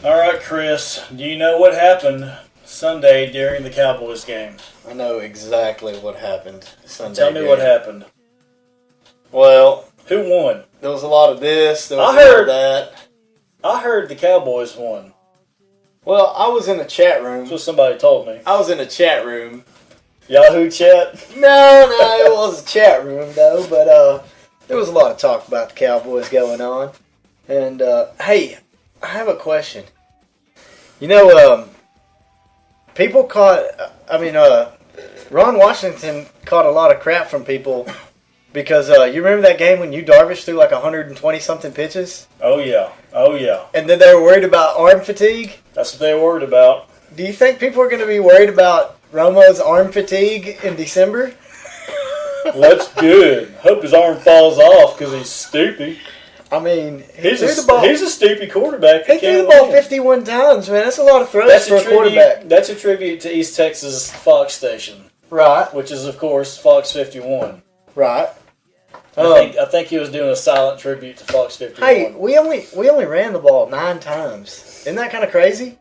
All right, Chris, do you know what happened Sunday during the Cowboys game? I know exactly what happened Sunday. Tell me what happened. Well, who won? There was a lot of this. There was a lot of that. I heard the Cowboys won. Well, I was in a chat room. That's what somebody told me. I was in a chat room. Yahoo chat? No, it was a chat room though. But there was a lot of talk about the Cowboys going on. And hey, I have a question. You know, people caught. Ron Washington caught a lot of crap from people because you remember that game when you Darvish threw like 120 something pitches? Oh yeah. And then they were worried about arm fatigue. That's what they were worried about. Do you think people are going to be worried about Romo's arm fatigue in December? Well, that's good. Hope his arm falls off because he's stupid. I mean, he's a stupid quarterback. He threw the ball 51 times, man. That's a lot of throws for a quarterback. That's a tribute to East Texas Fox station. Right. Which is, of course, Fox 51. Right. I think he was doing a silent tribute to Fox 51. Hey, we only ran the ball 9 times. Isn't that kind of crazy?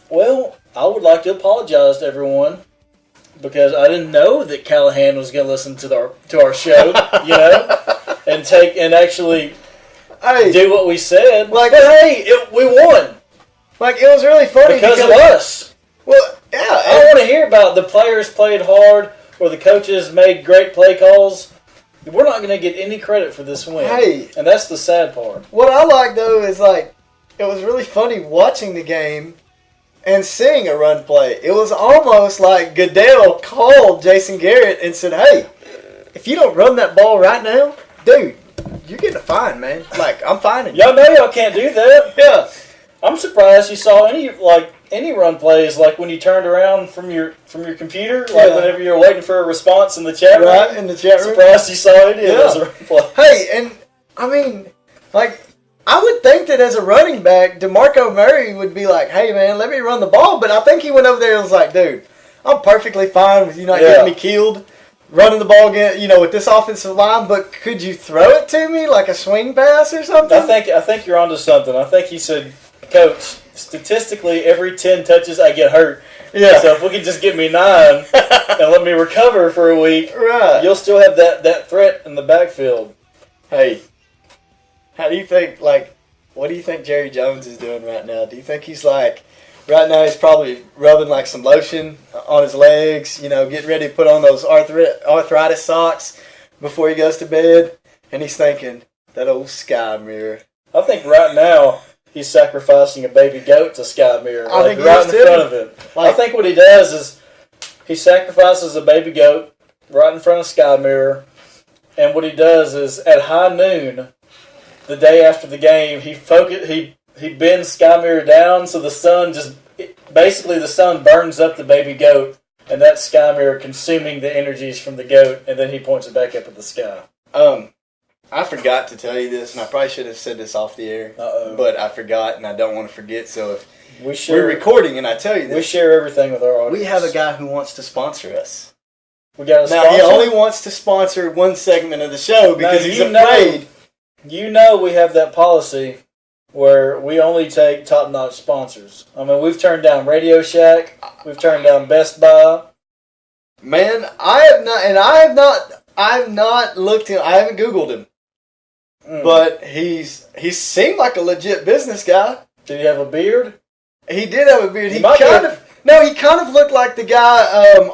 Well, I would like to apologize to everyone because I didn't know that Callahan was going to listen to our show, you know, and actually do what we said. Like, but hey, we won. Like, it was really funny because of us. Well, yeah. I don't want to hear about the players played hard or the coaches made great play calls. We're not going to get any credit for this win. Hey. And that's the sad part. What I like, though, is, like, it was really funny watching the game and seeing a run play. It was almost like Goodell called Jason Garrett and said, hey, if you don't run that ball right now, dude, you're getting a fine, man. Like, I'm fining you. Y'all know y'all can't do that. Yeah. I'm surprised you saw any run plays, like when you turned around from your computer, like whenever you're waiting for a response in the chat room. Right, in the chat room. Surprised you saw it as a run play. Hey, and I mean, like, I would think that as a running back, DeMarco Murray would be like, hey, man, let me run the ball. But I think he went over there and was like, dude, I'm perfectly fine with you not getting me killed, running the ball again, you know, with this offensive line. But could you throw it to me like a swing pass or something? I think you're onto something. I think he said, Coach, statistically, every 10 touches I get hurt. Yeah. So if we could just give me 9 and let me recover for a week, right, you'll still have that threat in the backfield. Hey, how do you think, like, what do you think Jerry Jones is doing right now? Do you think he's like, right now he's probably rubbing like some lotion on his legs, you know, getting ready to put on those arthritis socks before he goes to bed, and he's thinking, that old sky mirror. I think right now he's sacrificing a baby goat to Sky Mirror, right in front of him. I think what he does is he sacrifices a baby goat right in front of Sky Mirror, and what he does is at high noon, the day after the game, he bends Sky Mirror down so the sun the sun burns up the baby goat, and that's Sky Mirror consuming the energies from the goat, and then he points it back up at the sky. I forgot to tell you this, and I probably should have said this off the air, but I forgot, and I don't want to forget, so if we're recording and I tell you this. We share everything with our audience. We have a guy who wants to sponsor us. We got a sponsor? Now, he only wants to sponsor one segment of the show because he's afraid. You know we have that policy where we only take top-notch sponsors. I mean, we've turned down Radio Shack. We've turned down Best Buy. Man, I have not looked him. I haven't Googled him. But he seemed like a legit business guy. Did he have a beard? He did have a beard. He kind of looked like the guy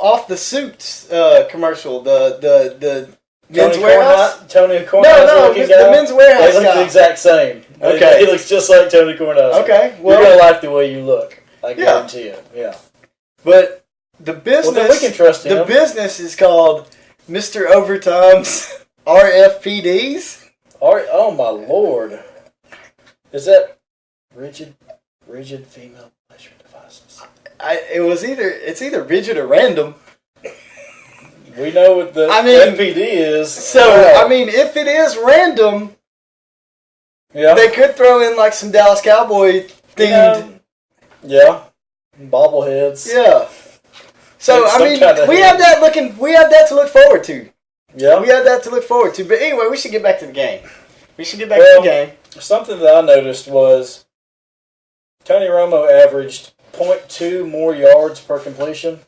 off the Suits commercial. The Men's Warehouse. Tony Kornheiser. No, the Men's Warehouse. They look the exact same. Okay, he looks just like Tony Kornheiser. Okay, well, you're gonna like the way you look. I guarantee you. Yeah. But the business. Well, then we can trust him. The business is called Mr. Overtime's RFPDs. Oh my Lord! Is that rigid female pleasure devices? It's either rigid or random. We know what the FPD is. So I mean, if it is random, they could throw in like some Dallas Cowboy themed. Bobbleheads. Yeah. So I mean, we have that to look forward to. Yeah. We had that to look forward to. But anyway, we should get back to the game. Something that I noticed was Tony Romo averaged .2 more yards per completion.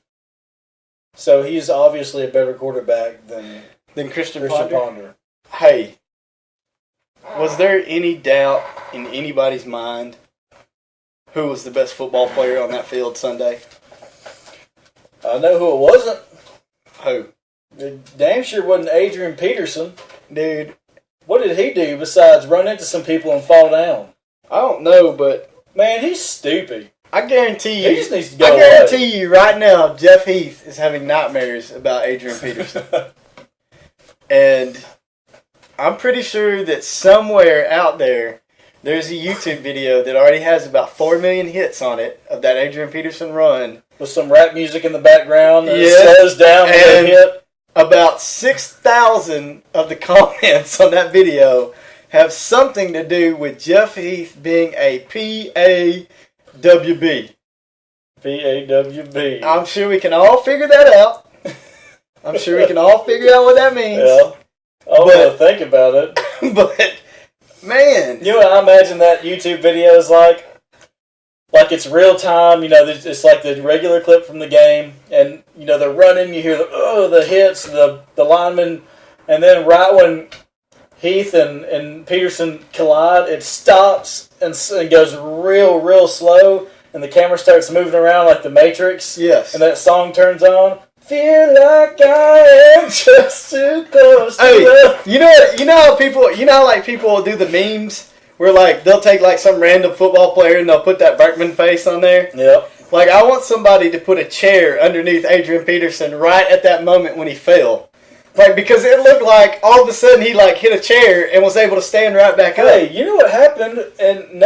So he's obviously a better quarterback than Christian Ponder. Hey, was there any doubt in anybody's mind who was the best football player on that field Sunday? I know who it wasn't. Who? It damn sure wasn't Adrian Peterson. Dude. What did he do besides run into some people and fall down? I don't know, but... Man, he's stupid. I guarantee you... He just needs to go I guarantee you right now, Jeff Heath is having nightmares about Adrian Peterson. And I'm pretty sure that somewhere out there, there's a YouTube video that already has about 4 million hits on it of that Adrian Peterson run. With some rap music in the background that slows down when they hit. About 6,000 of the comments on that video have something to do with Jeff Heath being a P-A-W-B. P-A-W-B. I'm sure we can all figure that out. I'm sure we can all figure out what that means. Yeah. I want to think about it. But, man. You know what I imagine that YouTube video is like? Like it's real time, it's like the regular clip from the game, and, they're running, you hear the hits, the linemen, and then right when Heath and Peterson collide, it stops and goes real slow, and the camera starts moving around like the Matrix. Yes. And that song turns on. Feel like I am just too close to love. You know how people do the memes? Where, they'll take, some random football player and they'll put that Berkman face on there. Yep. I want somebody to put a chair underneath Adrian Peterson right at that moment when he fell. Because it looked like all of a sudden he, hit a chair and was able to stand right back up. Hey, you know what happened? And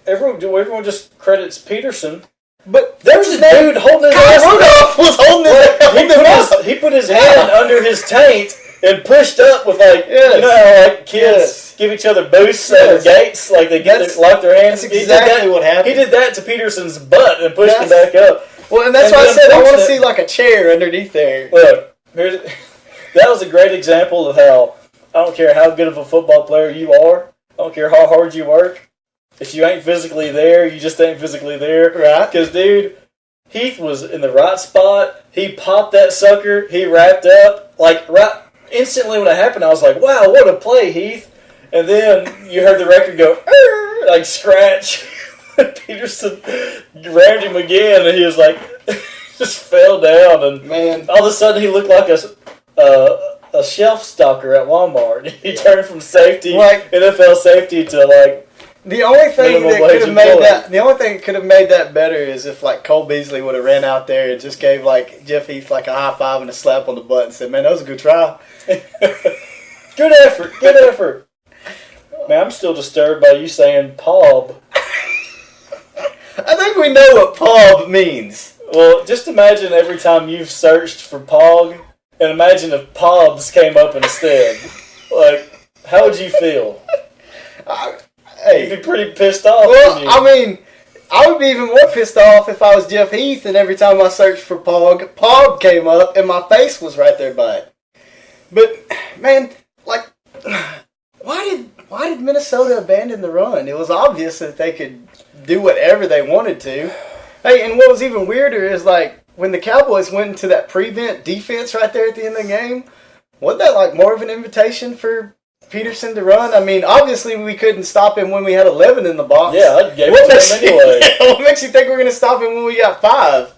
everyone just credits Peterson. But there was a dude holding his ass. Rudolph was holding his He put his hand under his taint and pushed up with you know how kids give each other boosts at the gates, they lock their hands. That's exactly what happened. He did that to Peterson's butt and pushed him back up. Well, and that's why I said I want to see a chair underneath there. Look, that was a great example of how I don't care how good of a football player you are, I don't care how hard you work. If you ain't physically there, you just ain't physically there, right? Because dude, Heath was in the right spot. He popped that sucker. He wrapped up right. Instantly when it happened, I was like, wow, what a play, Heath. And then you heard the record go, scratch. Peterson rammed him again, and he was just fell down. And man, all of a sudden he looked like a shelf stalker at Walmart. He turned from safety, NFL safety, to the only thing that could have made that better is if Cole Beasley would have ran out there and just gave Jeff Heath a high five and a slap on the butt and said, "Man, that was a good try." Good effort. Man, I'm still disturbed by you saying "pob." I think we know what "pob" means. Well, just imagine every time you've searched for "pog," and imagine if "pobs" came up instead. How would you feel? You'd be pretty pissed off. Well, I would be even more pissed off if I was Jeff Heath and every time I searched for Pog came up and my face was right there by it. But, man, why did Minnesota abandon the run? It was obvious that they could do whatever they wanted to. Hey, and what was even weirder is, when the Cowboys went into that prevent defense right there at the end of the game, wasn't that, more of an invitation for Peterson to run? Obviously we couldn't stop him when we had 11 in the box. Yeah, I gave it to him anyway. What makes you think we're going to stop him when we got 5?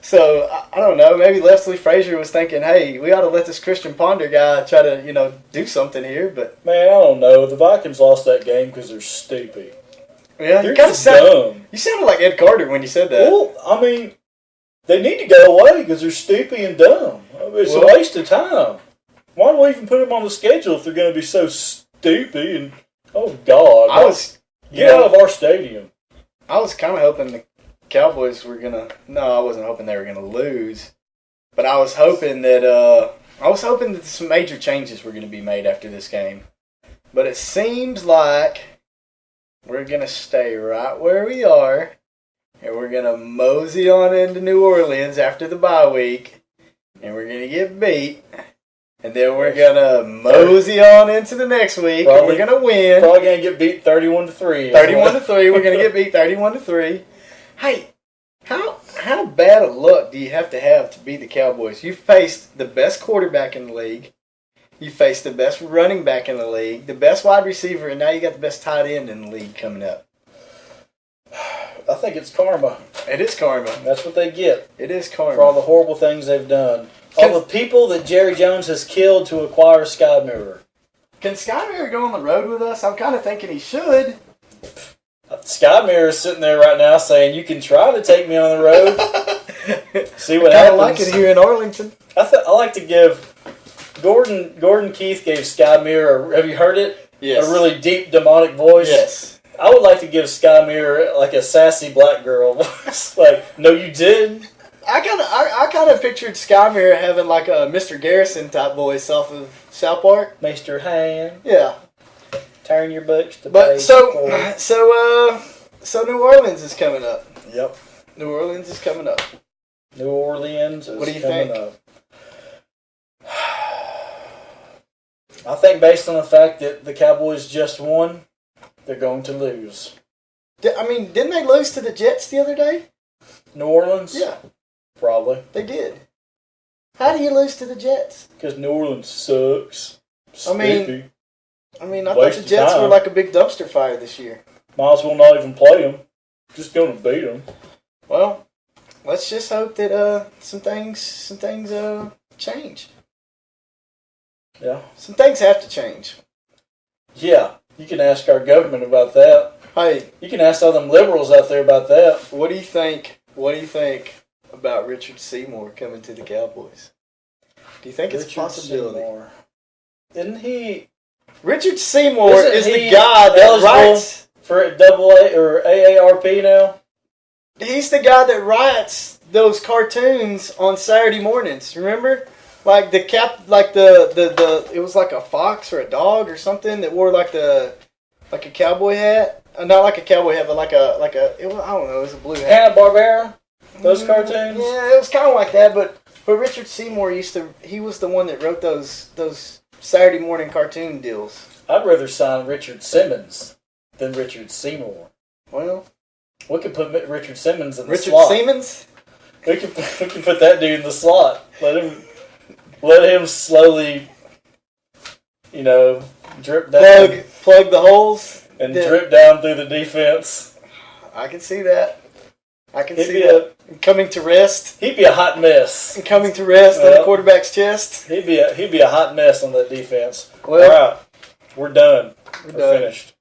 So, I don't know. Maybe Leslie Frazier was thinking, hey, we ought to let this Christian Ponder guy try to, do something here. But man, I don't know. The Vikings lost that game because they're stupid. Yeah, they're just dumb. You sounded like Ed Carter when you said that. Well, they need to go away because they're stupid and dumb. It's a waste of time. Why do we even put them on the schedule if they're going to be so stupid? And oh God, get out of our stadium. I was kind of hoping the Cowboys were gonna. No, I wasn't hoping they were gonna lose, but I was hoping that some major changes were going to be made after this game. But it seems like we're going to stay right where we are, and we're going to mosey on into New Orleans after the bye week, and we're going to get beat. And then we're going to mosey on into the next week. And we're going to win. Probably going to get beat 31-3. 31-3. We're going to get beat 31-3. Hey, how bad a luck do you have to beat the Cowboys? You faced the best quarterback in the league. You faced the best running back in the league, the best wide receiver, and now you got the best tight end in the league coming up. I think it's karma. It is karma. That's what they get. It is karma. For all the horrible things they've done. All the people that Jerry Jones has killed to acquire Sky Mirror. Can Sky Mirror go on the road with us? I'm kind of thinking he should. Sky Mirror is sitting there right now saying, you can try to take me on the road. See what happens. I like it here in Arlington. I like to give... Gordon Keith gave Sky Mirror, have you heard it? Yes. A really deep demonic voice. Yes. I would like to give Sky Mirror like a sassy black girl voice. Like, no, you did. I kind of pictured Sky Mirror having like a Mr. Garrison type voice off of South Park. Mr. Hand. Yeah. Turn your books to But so New Orleans is coming up. Yep. New Orleans is coming up. New Orleans is what do you coming think? Up. I think based on the fact that the Cowboys just won, they're going to lose. Didn't they lose to the Jets the other day? New Orleans? Yeah. Probably. They did. How do you lose to the Jets? Because New Orleans sucks. I thought the Jets were like a big dumpster fire this year. Might as well not even play them. Just going to beat them. Well, let's just hope that some things change. Yeah. Some things have to change. Yeah. You can ask our government about that. Hey. You can ask all them liberals out there about that. What do you think about Richard Seymour coming to the Cowboys? Do you think it's a possibility? Seymour. Isn't he... Richard Seymour is the guy that eligible writes... for AA or AARP now? He's the guy that writes those cartoons on Saturday mornings, remember? Like it was like a fox or a dog or something that wore like a cowboy hat. Not like a cowboy hat, but I don't know, it was a blue hat. Hanna-Barbera? Those cartoons? Yeah, it was kind of like that, but Richard Seymour he was the one that wrote those Saturday morning cartoon deals. I'd rather sign Richard Simmons than Richard Seymour. Well, we could put Richard Simmons in the slot. Richard Simmons? We can put that dude in the slot. Let him slowly, drip down. Plug the holes. And drip down through the defense. I can see that. Coming to rest. He'd be a hot mess. And coming to rest on the quarterback's chest. He'd be a hot mess on that defense. Well, all right. We're done. We're finished.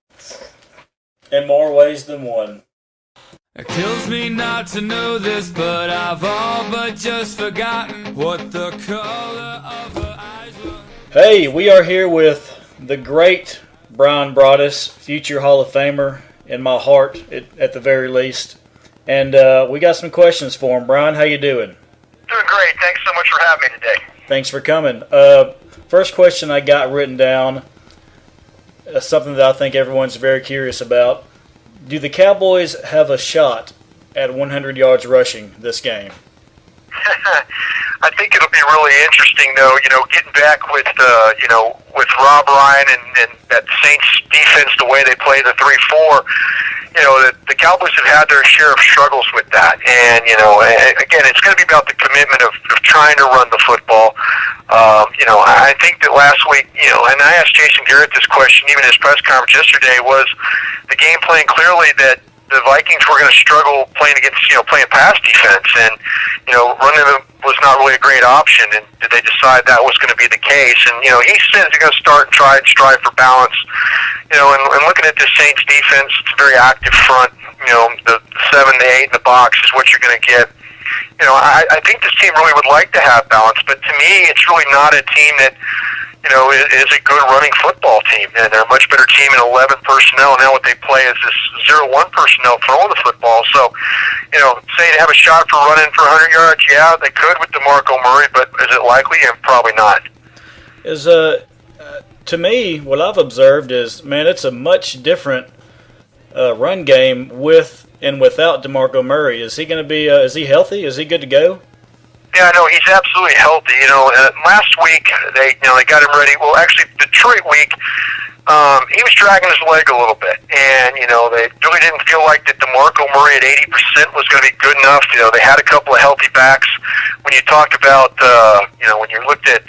In more ways than one. It kills me not to know this, but I've all but just forgotten what the color of her eyes were. Hey, we are here with the great Bryan Broaddus, future Hall of Famer, in my heart, at the very least. And we got some questions for him. Bryan, how you doing? Doing great. Thanks so much for having me today. Thanks for coming. First question I got written down, something that I think everyone's very curious about. Do the Cowboys have a shot at 100 yards rushing this game? I think it'll be really interesting, though. Getting back with Rob Ryan and that Saints defense, the way they play the 3-4. The Cowboys have had their share of struggles with that, and again, it's going to be about the commitment of trying to run the football. I think that last week, and I asked Jason Garrett this question even in his press conference yesterday, was the game plan clearly that the Vikings were going to struggle playing against, playing pass defense, and, running them was not really a great option, and did they decide that was going to be the case? And, he says they're going to start and try and strive for balance, and looking at the Saints defense, it's a very active front, the 7 to 8 in the box is what you're going to get. I think this team really would like to have balance, but to me, it's really not a team that, is a good running football team. And they're a much better team in 11 personnel. Now what they play is this 0-1 personnel throwing the football. So, say they have a shot for running for 100 yards, yeah, they could with DeMarco Murray, but is it likely? And probably not. To me, what I've observed is, man, it's a much different run game with and without DeMarco Murray. Is he going to be? Is he healthy? Is he good to go? Yeah, no, he's absolutely healthy. Last week they got him ready. Well, actually, Detroit week, he was dragging his leg a little bit, and they really didn't feel like that DeMarco Murray at 80% was going to be good enough. They had a couple of healthy backs. When you talked about, when you looked at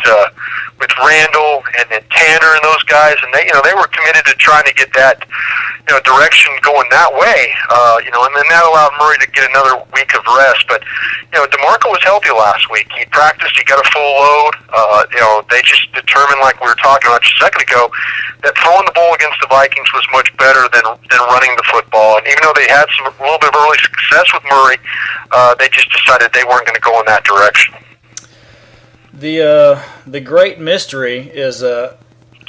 with Randall and then Tanner and those guys, and they were committed to trying to get that direction going that way, and then that allowed Murray to get another week of rest. But DeMarco was healthy last week. He practiced. He got a full load. They just determined, like we were talking about just a second ago, that throwing the ball against the Vikings was much better than running the football. And even though they had a little bit of early success with Murray, they just decided they weren't going to go in that direction. The great mystery is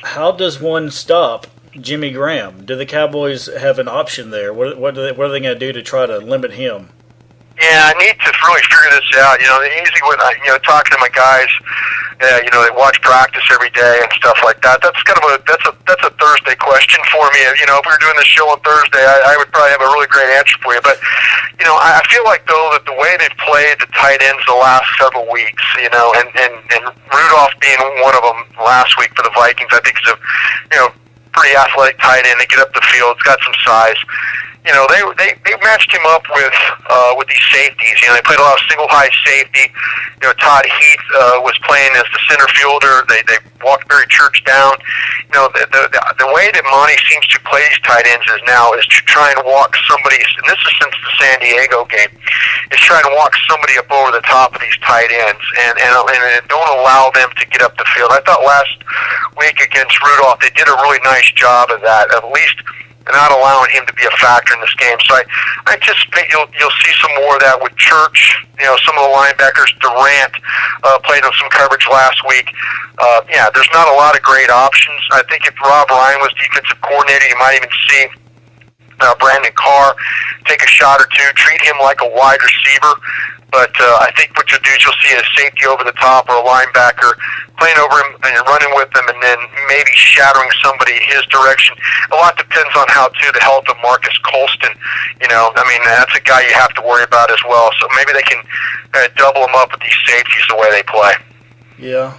how does one stop Jimmy Graham? Do the Cowboys have an option there? What are they going to do to try to limit him? Yeah, I need to really figure this out. Easy when talking to my guys, they watch practice every day and stuff like that. That's kind of that's a Thursday question for me. If we were doing this show on Thursday, I would probably have a really great answer for you. But I feel like though that the way they've played the tight ends the last several weeks, and Rudolph being one of them last week for the Vikings, I think is a pretty athletic tight end. They get up the field, it's got some size. They matched him up with these safeties. They played a lot of single high safety. Todd Heath was playing as the center fielder. They walked Barry Church down. The way that Monty seems to play these tight ends is to try and walk somebody, and this is since the San Diego game, is trying to walk somebody up over the top of these tight ends and don't allow them to get up the field. I thought last week against Rudolph, they did a really nice job of that, at least not allowing him to be a factor in this game. So I anticipate you'll see some more of that with Church. Some of the linebackers. Durant played on some coverage last week. There's not a lot of great options. I think if Rob Ryan was defensive coordinator, you might even see Brandon Carr take a shot or two, treat him like a wide receiver. But I think what you'll do is you'll see a safety over the top or a linebacker playing over him and running with him, and then maybe shadowing somebody his direction. A lot depends on the health of Marcus Colston. That's a guy you have to worry about as well. So maybe they can double him up with these safeties the way they play. Yeah.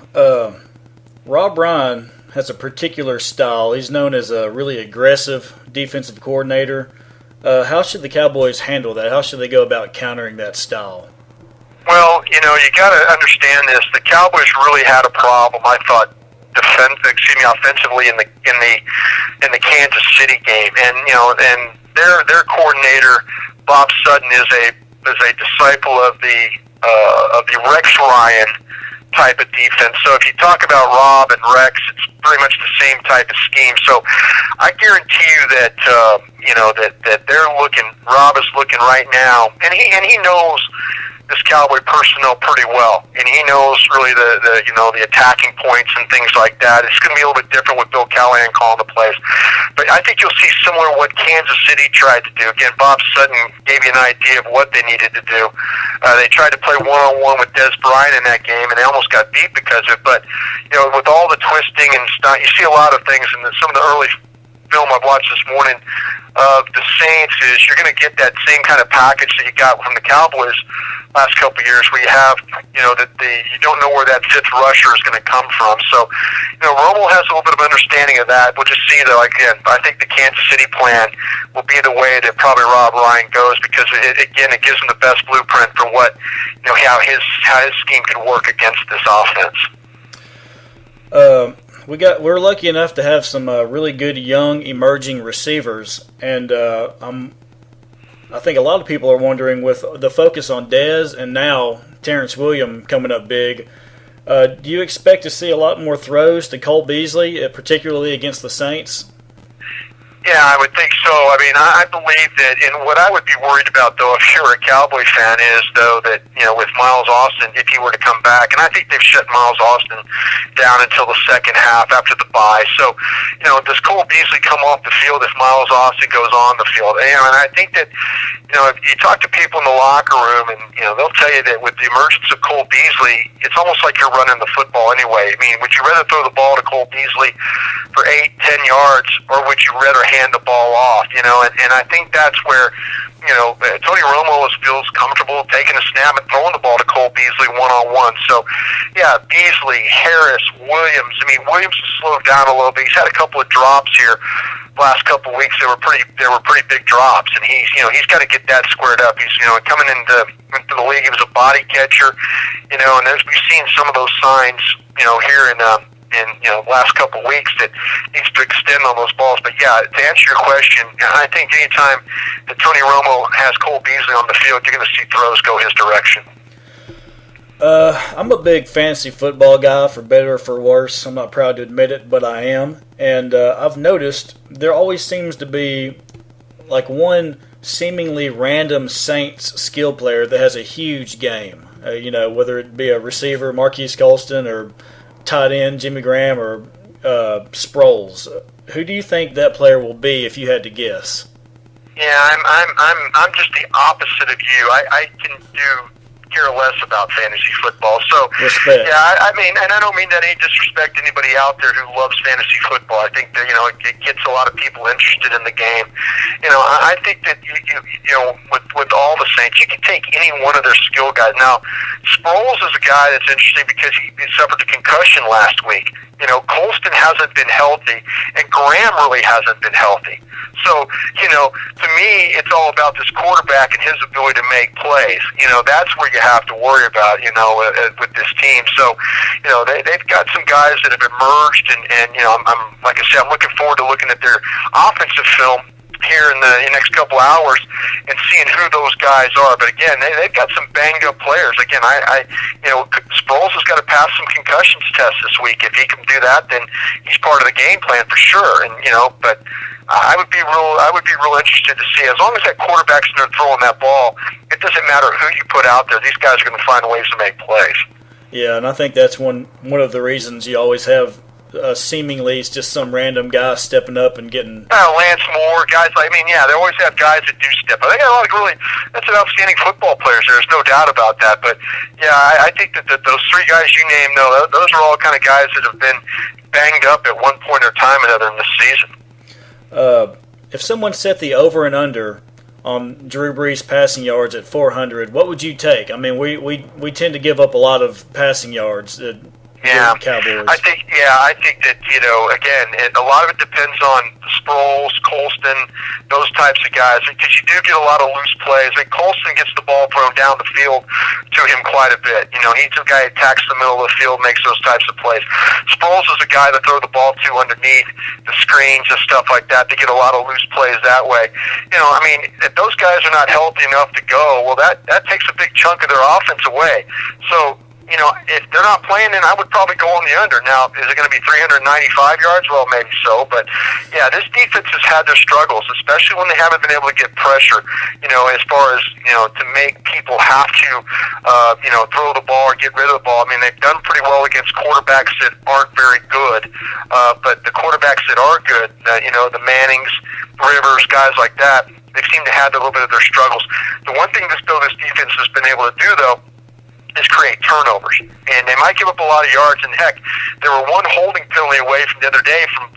Rob Ryan has a particular style. He's known as a really aggressive defensive coordinator. How should the Cowboys handle that? How should they go about countering that style? Well, you got to understand this. The Cowboys really had a problem, I thought, offensively in the Kansas City game, and their coordinator Bob Sutton is a disciple of the Rex Ryan type of defense. So if you talk about Rob and Rex, it's pretty much the same type of scheme. So I guarantee you that that they're looking. Rob is looking right now, and he knows this Cowboy personnel pretty well, and he knows really the attacking points and things like that. It's going to be a little bit different with Bill Callahan calling the plays, but I think you'll see similar to what Kansas City tried to do. Again, Bob Sutton gave you an idea of what they needed to do. They tried to play one-on-one with Des Bryant in that game, and they almost got beat because of it. But with all the twisting and stuff, you see a lot of things in some of the early film I've watched this morning of the Saints is you're going to get that same kind of package that you got from the Cowboys last couple of years, where you have you don't know where that fifth rusher is going to come from. So Romo has a little bit of understanding of that. We'll just see though. Again, I think the Kansas City plan will be the way that probably Rob Ryan goes, because it gives him the best blueprint for what how his scheme can work against this offense. We're lucky enough to have some really good young emerging receivers, and I think a lot of people are wondering, with the focus on Dez and now Terrence Williams coming up big, do you expect to see a lot more throws to Cole Beasley, particularly against the Saints? Yeah, I would think so. I believe that, and what I would be worried about, though, if you're a Cowboy fan, is, though, that, with Miles Austin, if he were to come back, and I think they've shut Miles Austin down until the second half after the bye. So, does Cole Beasley come off the field if Miles Austin goes on the field? And I think that, if you talk to people in the locker room, and, they'll tell you that with the emergence of Cole Beasley, it's almost like you're running the football anyway. Would you rather throw the ball to Cole Beasley for 8-10 yards, or would you rather hand the ball off, and I think that's where, Tony Romo feels comfortable taking a snap and throwing the ball to Cole Beasley one-on-one. So, yeah, Beasley, Harris, Williams. I mean, Williams has slowed down a little bit. He's had a couple of drops here last couple of weeks. They were pretty big drops, and he's got to get that squared up. He's coming into the league. He was a body catcher, and we've seen some of those signs, here in last couple of weeks that needs to extend on those balls. But yeah, to answer your question, I think anytime that Tony Romo has Cole Beasley on the field, you're going to see throws go his direction. I'm a big fantasy football guy, for better or for worse. I'm not proud to admit it, but I am. And I've noticed there always seems to be like one seemingly random Saints skill player that has a huge game. Whether it be a receiver, Marquise Colston, or tight end Jimmy Graham, or Sproles. Who do you think that player will be if you had to guess? Yeah, I'm just the opposite of you. I can care less about fantasy football. So, respect. Yeah, I mean, and I don't mean that any disrespect to anybody out there who loves fantasy football. I think that, it gets a lot of people interested in the game. I think that, with all the Saints, you can take any one of their skill guys. Now, Sproles is a guy that's interesting because he suffered a concussion last week. Colston hasn't been healthy, and Graham really hasn't been healthy. So, to me, it's all about this quarterback and his ability to make plays. That's where you have to worry about, with this team. So, they've got some guys that have emerged, and I'm like I said, I'm looking forward to looking at their offensive film here in the next couple hours and seeing who those guys are. But again, they've got some banged up players. Again, Sproles has got to pass some concussions tests this week. If he can do that, then he's part of the game plan for sure. And but I would be real interested to see, as long as that quarterback's in there throwing that ball, it doesn't matter who you put out there. These guys are going to find ways to make plays. Yeah, and I think that's one of the reasons you always have seemingly it's just some random guy stepping up and getting... Lance Moore, guys they always have guys that do step up. They got a lot of that's an outstanding football players. There's no doubt about that. But, yeah, I think that those three guys you named, those are all kind of guys that have been banged up at one point or time or another in this season. If someone set the over and under on Drew Brees passing yards at 400, what would you take? I mean, we tend to give up a lot of passing yards. Yeah, Cowboys. I think that, again, a lot of it depends on Sproles, Colston, those types of guys, because you do get a lot of loose plays. I mean, Colston gets the ball thrown down the field to him quite a bit. He's a guy who attacks the middle of the field, makes those types of plays. Sproles is a guy that throw the ball to underneath the screens and stuff like that. They get a lot of loose plays that way. If those guys are not healthy enough to go, well, that takes a big chunk of their offense away. So, if they're not playing, then I would probably go on the under. Now, is it going to be 395 yards? Well, maybe so. But, yeah, this defense has had their struggles, especially when they haven't been able to get pressure, as far as, to make people have to, throw the ball or get rid of the ball. I mean, they've done pretty well against quarterbacks that aren't very good. But the quarterbacks that are good, the Mannings, Rivers, guys like that, they seem to have a little bit of their struggles. The one thing this defense has been able to do, though, is create turnovers. And they might give up a lot of yards, and heck, they were one holding penalty away from the other day from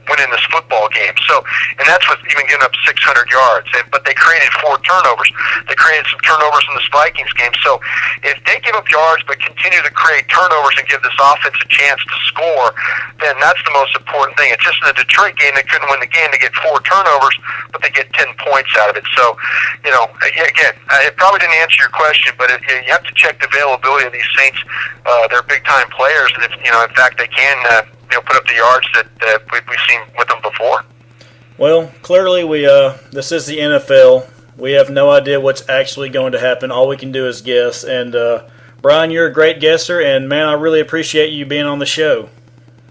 winning this football game. So, and that's with even giving up 600 yards. But they created 4 turnovers. They created some turnovers in this Vikings game. So if they give up yards but continue to create turnovers and give this offense a chance to score, then that's the most important thing. It's just in the Detroit game, they couldn't win the game. They get 4 turnovers, but they get 10 points out of it. So, again, it probably didn't answer your question, but you have to check the availability of these Saints. They're big-time players, and if in fact, they can put up the yards that we've seen with them before. Well, clearly this is the NFL. We have no idea what's actually going to happen. All we can do is guess. And Bryan, you're a great guesser, and man, I really appreciate you being on the show.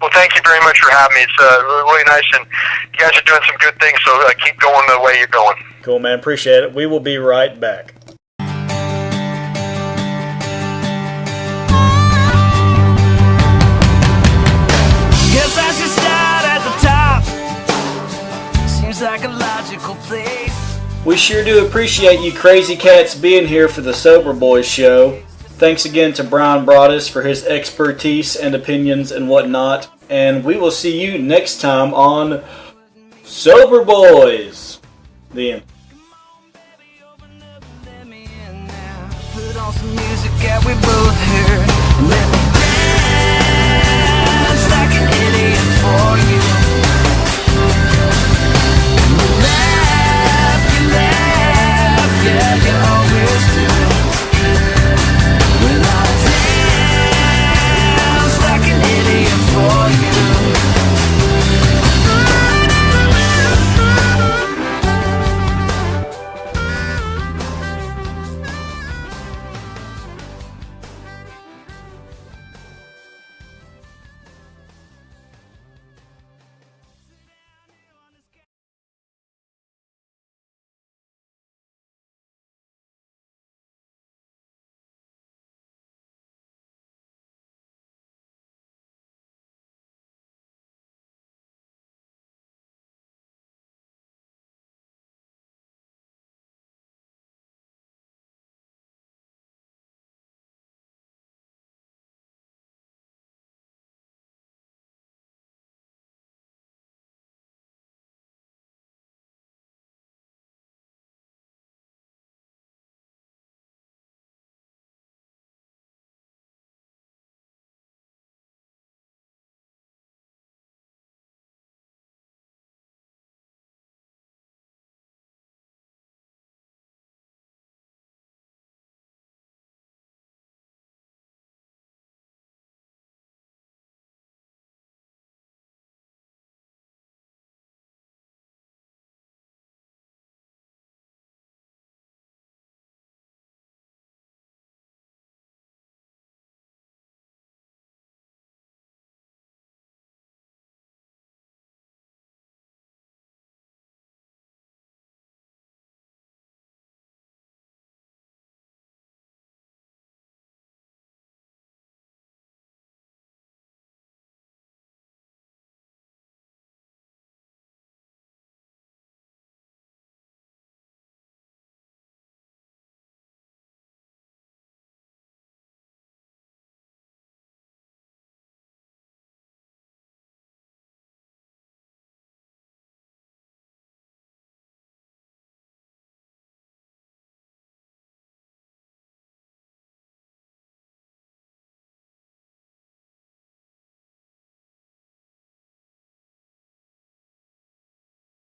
Well, thank you very much for having me. It's really nice, and you guys are doing some good things, so keep going the way you're going. Cool, man. Appreciate it. We will be right back. Guess I should start at the top. Seems like a logical place. We sure do appreciate you crazy cats being here for the Sober Boys show. Thanks again to Bryan Broaddus for his expertise and opinions and whatnot. And we will see you next time on Sober boys. The end. Put on some music that we both heard. Let me